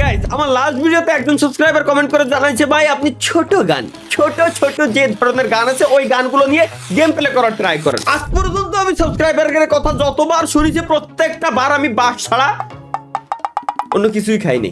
Guys আমার last ভিডিওতে একজন সাবস্ক্রাইবার কমেন্ট করে জানাইছে ভাই আপনি ছোট গান ছোট যে ধরনের গান আছে ওই গানগুলো নিয়ে গেম প্লে করার ট্রাই করেন। আজ পর্যন্ত আমি সাবস্ক্রাইবারের কথা যতবার শুনেছি প্রত্যেকটা বার আমি বাস ছাড়া অন্য কিছুই খাইনি।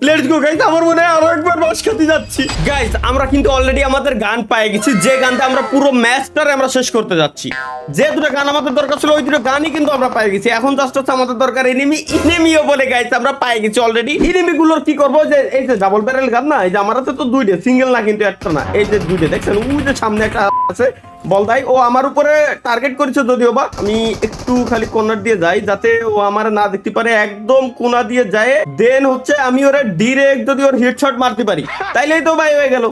লেটস গো গাইস, আমার মনে হয় আরো একবার বাস খেতে যাচ্ছি। গাইস আমরা কিন্তু অলরেডি আমাদের গান পেয়ে গেছি, যে গানটা আমরা পুরো ম্যাচটারে আমরা শেষ করতে যাচ্ছি। যে দুটো গান আমাদের দরকার ছিল ওই দুটো গানই কিন্তু আমরা পেয়ে গেছি। এখন জাস্ট হচ্ছে আমাদের দরকার এনিমিও বলে গাইস আমরা পেয়ে গেছি অলরেডি। এনিমি গুলোর কি করবো, যে এই যে ডাবল ব্যারেল গান না, এই যে আমার হাতে তো দুইটা, সিঙ্গেল না কিন্তু একটা না, এই যে দুইটা দেখছেন ওই যে সামনে একটা আছে বলদাই, ও আমার উপরে টার্গেট করেছে। যদিও বা আমি একটু খালি কর্নার দিয়ে যাই যাতে ও আমার না দেখতে পারে, একদম কোনা দিয়ে যায়, দেন হচ্ছে আমি ওরা ডিরেক্ট যদি ওর হেডশট মারতে পারি তাইলেই তো ভাই হয়ে গেল,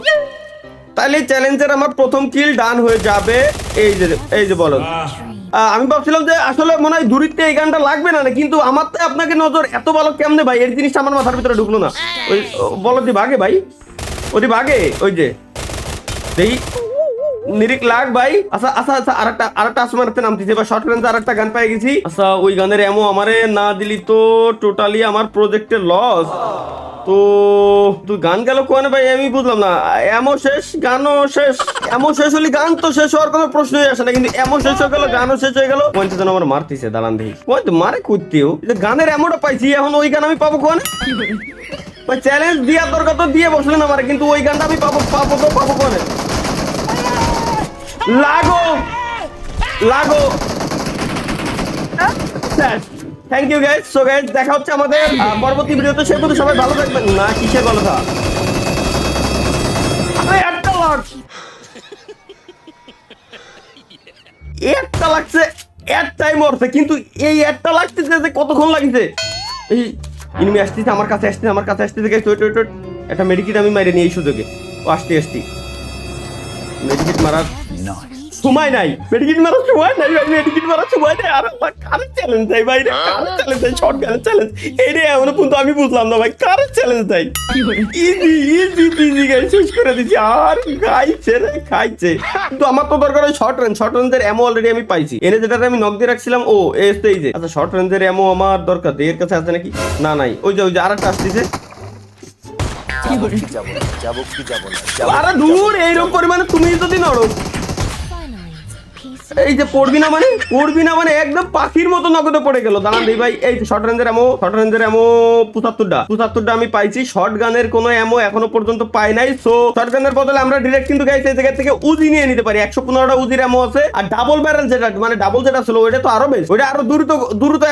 তাইলে চ্যালেঞ্জের আমার প্রথম কিল ডান হয়ে যাবে। এই যে বলো, আমি ভাবছিলাম যে আসলে মনে হয় দূরিত্বে এই গানটা লাগবে না, কিন্তু আমার তো আপনাকে নজর এত ভালো কেমনে ভাই, এই জিনিসটা আমার মাথার ভিতরে ঢুকলো না। ওই বলো দি ভাগে ভাই, ওদি ভাগে, ওই যে দেখি নিরিক লাগ ভাই। আচ্ছা আরেকটা আসমানতে নামতেছে বা শর্ট রেঞ্জ আরেকটা গান পেয়ে গেছি। আচ্ছা ওই গানের এমো আমারে না দিলি তো টোটালি আমার প্রজেক্টের লস। তো তুই গান গেল কোনে ভাই, আমি বুঝলাম না। এমো শেষ গানও শেষ, এমো শেষ হলে গান তো শেষ হওয়ার কোনো প্রশ্নই আসে না, কিন্তু এমো শেষ হয়ে গেল গানও শেষ হয়ে গেল। কোনটা যেন আমার মারতেছে দাঁড়ান দেখি, কোন তো মারে করতেও গানের এমোটা পাইছি, এখন ওই গান আমি পাবো কোন ভাই? চ্যালেঞ্জ দেওয়ার দরকার তো দিয়ে বসলেন আমার, কিন্তু ওই গানটা আমি পাবো কোনে? লাগো thank you guys. So guys দেখা হচ্ছে আমাদের পরবর্তী ভিডিওতে, সে পর্যন্ত সবাই ভালো থাকবেন। না কিসের কথা, একটা লাগছে একটাই মরছে, কিন্তু এই একটা লাগতেছে যে কতক্ষণ লাগছে। এই ইনিমি আসতেছে আমার কাছে আসতেছে গাইস, ওয়েট একটা মেডিকিট আমি মাইরে নিয়ে এই সুযোগে। ও আসতে মেডিকিট মারার সময় নাই, মেডিকিট মারার সময় নাই ভাই, মেডিকিট মারার সময় নাই। আর কারের চ্যালেঞ্জ দেয় ভাই, কারের চ্যালেঞ্জ দেয়, শর্ট গানের চ্যালেঞ্জ। এই রে এমন কিন্তু আমি বুঝলাম না ভাই, কারের চ্যালেঞ্জ দেয়। ইজি গাই শেষ করে দিচ্ছি। আর খাইছে কিন্তু আমার তো দরকার ওই শর্ট রেঞ্জের এমো অলরেডি আমি পাইছি। এনে যেটা আমি নক দিয়ে রাখছিলাম ও এই যে। আচ্ছা শর্ট রেঞ্জের এমো আমার দরকার, এর কাছে আছে নাকি? না নাই, ওই যে আরেকটা আসতেছে। আরে দূর, এইরকম পরিমাণে তুমি যদি নড়ো, এই যে পড়বি না মানে একদম পাখির মতো নগদে পড়ে গেল। দাঁড়ান দিই ভাই, এই শর্ট রেঞ্জের এমো 75টা আমি পাইছি। শর্ট গানের কোনো এমো এখনো পর্যন্ত পাই নাই। সো শর্ট গানের বদলে আমরা ডিরেক্ট কিন্তু গাইস এই জায়গা থেকে উজি নিয়ে নিতে পারি। 115টা উজির এমো আছে। আর ডাবল ব্যারেল যেটা মানে ডাবল যেটা ছিল ওইটা তো আরো বেশ, ওইটা আরো দ্রুত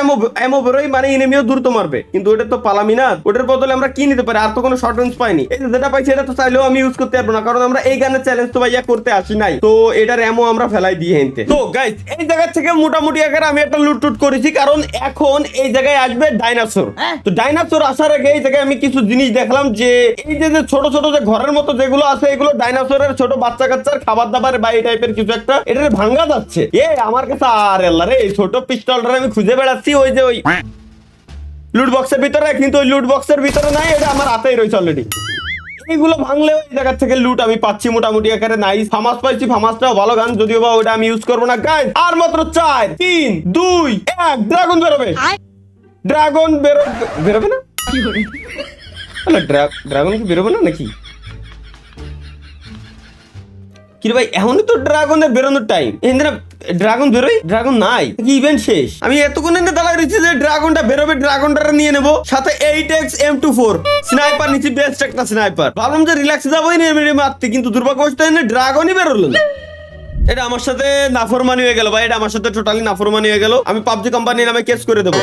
এমো বেরোই, মানে এনিমিও দ্রুত মারবে, কিন্তু ওইটা তো পালামি না। ওটার বদলে আমরা কি নিতে পারি? আর তো কোনো শর্ট রেঞ্জ পাইনি। এই যেটা পাইছি এটা তো চাইলেও আমি ইউজ করতে পারবো না, কারণ আমরা এই গানের চ্যালেঞ্জ তো ভাইয়া করতে আসি নাই। তো এটার এমো আমরা ফেলাই দিয়ে হেনতে। তো গাইস এই জায়গা থেকে মোটামুটি আকারে আমি একটা লুট করেছি, কারণ এখন এই জায়গায় আসবে ডাইনোসর। তো ডাইনোসর আসার আগে এই জায়গায় আমি কিছু জিনিস দেখলাম, যে এই যে ছোট যে ঘরের মতো যেগুলো আছে, এগুলো ডাইনোসরের ছোট বাচ্চা কাচ্চার খাবার দাবার বা এই টাইপের কিছু একটা, এটা ভাঙ্গা যাচ্ছে। আমার কাছে আর আল্লাহ রে, এই ছোট পিস্তলটা আমি খুঁজে বেড়াচ্ছি ওই যে ওই লুট বক্সের ভিতরে, কিন্তু ওই লুট বক্সের ভিতরে নাই, এটা আমার হাতেই রয়েছে অলরেডি। এইগুলো ভাঙলেও এই জায়গা থেকে লুট আমি পাচ্ছি মোটামুটি আকারে নাইস। ফামাস পাইছি, ফামাসটাও ভালো গান, যদিও বা ওটা আমি ইউজ করবো না গাইস। আর মাত্র 4 3 2 1 ড্রাগন বেরোবে। ড্রাগন বেরোবে না? ড্রাগন কি বেরোবে না নাকি? কি ভাই এখনই তো ড্রাগনের বেরোনোর টাইম, এখানে ড্রাগন বেরোয়? ড্রাগন নাই কি? ইভেন্ট শেষ। আমি এতক্ষণ দাঁড়ায় রয়েছি যে ড্রাগনটা বেরোবে, ড্রাগনটা নিয়ে নেবো। সাথে 8x M24 স্নাইপার নিচ্ছি, বেস্ট একটা স্নাইপার। ভাবলাম যে রিল্যাক্স যাবোই নিয়ে মারতে, কিন্তু দুর্ভাগ্যবশত ড্রাগনই বেরোলো না। এটা আমার সাথে নাফরমানি হয়ে গেল ভাই, এটা আমার সাথে টোটালি নাফরমানি হয়ে গেল। আমি পাবজি কোম্পানি নামে কেস করে দেবো।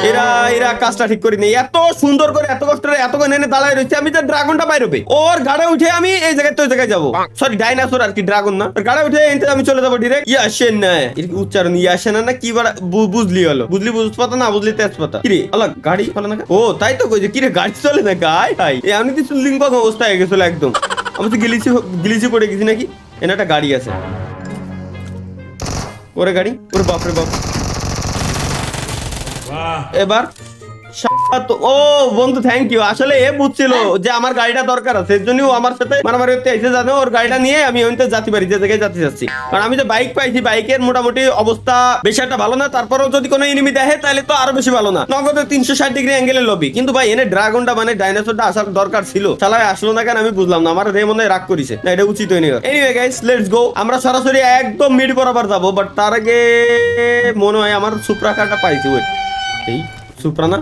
এরা কাজটা ঠিক করে নেই, এত সুন্দর করে এত কষ্ট করে এত এনে দাঁড়ায় রয়েছে। আমি যে ড্রাগনটা বাইরবে, ওর গাড়ে উঠে আমি এই জায়গায় তো ওই জায়গায় যাবো। সরি ডাইনোসর আর কি, ড্রাগন না। গাড়ে উঠে এনতে আমি চলে যাবো ডিরেক্ট। ইয়াসেন না উচ্চারণ, ইয়াসেন না কি বুঝলি হলো, বুঝলি না বুঝলি তেজপাতা। কিরে আলাগ গাড়ি চলে না? ও তাই তো কইছে, কিরে গাড়ি চলে না গাই ভাই? আমি কিছু লিঙ্ক অবস্থা হয়ে গেছিল একদম। আমি তো গিলিছি পড়ে গেছি নাকি? এনে একটা গাড়ি আছে, ওরে গাড়ি, ওরে বাপরে বাপ। এবার ও বন্ধু থ্যাংক ইউ। আসলে এ বুঝছিল যে আমার গাড়িটা দরকার আছে, এর জন্যই ও আমার সাথে মারামারি করতে এসে জানে ওর গাড়িটা নিয়ে আমি ওইতে যাতে পারি যে জায়গায় যেতে যাচ্ছি। কারণ আমি যে বাইক পাইছি, বাইকের মোটামুটি অবস্থা বেশি একটা ভালো না, তারপরেও যদি কোনো এনিমি দেখে তাহলে তো আরো বেশি ভালো না। নগদে 360 ডিগ্রি অ্যাঙ্গেলের লবি। কিন্তু ভাই এনে ড্রাগনটা মানে ডাইনোসরটা আসার দরকার ছিল, শালায় আসলো না কেন আমি বুঝলাম না। আমার রে মনে হয় রাগ করিছে না, এটা উচিত হয়নি। এনিওয়ে গাইস লেটস গো, আমরা সরাসরি একদম মিড বরাবর যাবো, বাট তার আগে মনে হয় আমার সুপ্রা কারটা পাইছি। ওই এই সুপ্রা না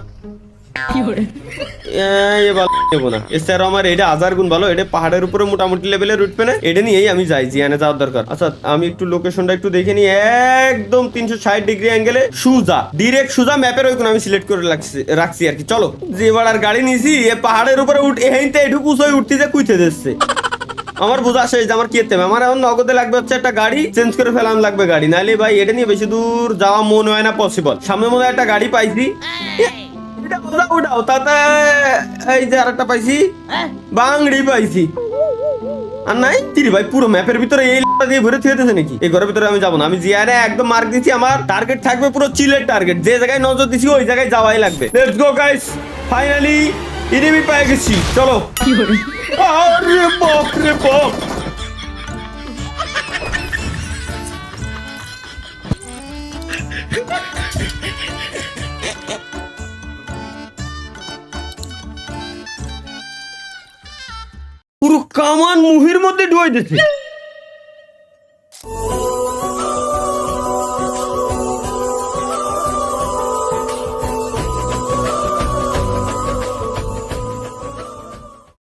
আমার এটা 1000 গুণ ভালো। এটা পাহাড়ের উপরে মোটামুটি লেভেলের উঠবে না, এটা নিয়েই আমি যাই, জিয়ানে যাওয়ার দরকার। আচ্ছা আমি একটু লোকেশনটা একটু দেখে নিই। একদম 360 ডিগ্রি অ্যাঙ্গেলে সুজা, ডিরেক্ট সুজা ম্যাপের ওই কোন আমি সিলেক্ট করে রাখছি আর কি। চলো যে এবার গাড়ি নিয়েছি এ পাহাড়ের উপরে এইতে এটুকু উঠতে যে কুইতে দিচ্ছে। আমার বোঝা শেষ যে আমার কি করতে হবে। আমার এখন নগদে লাগবে হচ্ছে একটা গাড়ি, চেঞ্জ করে ফেলাম লাগবে গাড়ি, নাহলে ভাই এটা নিয়ে বেশি দূর যাওয়া মনে হয় না পসিবল। সামনে মনে হয় একটা গাড়ি পাইছি, উঠাও তাতে এই যে আরেকটা পাইছি, বাংড়ি পাইছি। আর নাই তিরি ভাই পুরো ম্যাপের ভিতরে এই দিয়ে ভরে থুয়েছে নাকি? এই ঘরের ভিতরে আমি যাবো না। আমি জিয়ারে একদম মার্ক দিচ্ছি, আমার টার্গেট থাকবে পুরো চিলের টার্গেট, যে জায়গায় নজর দিছি ওই জায়গায় যাওয়াই লাগবে। Let's go guys, finally enemy পেয়ে গেছি। চলো আরে বাপ রে বাপ, পুরো কামান মুহির মধ্যে ডুবাই দিচ্ছে।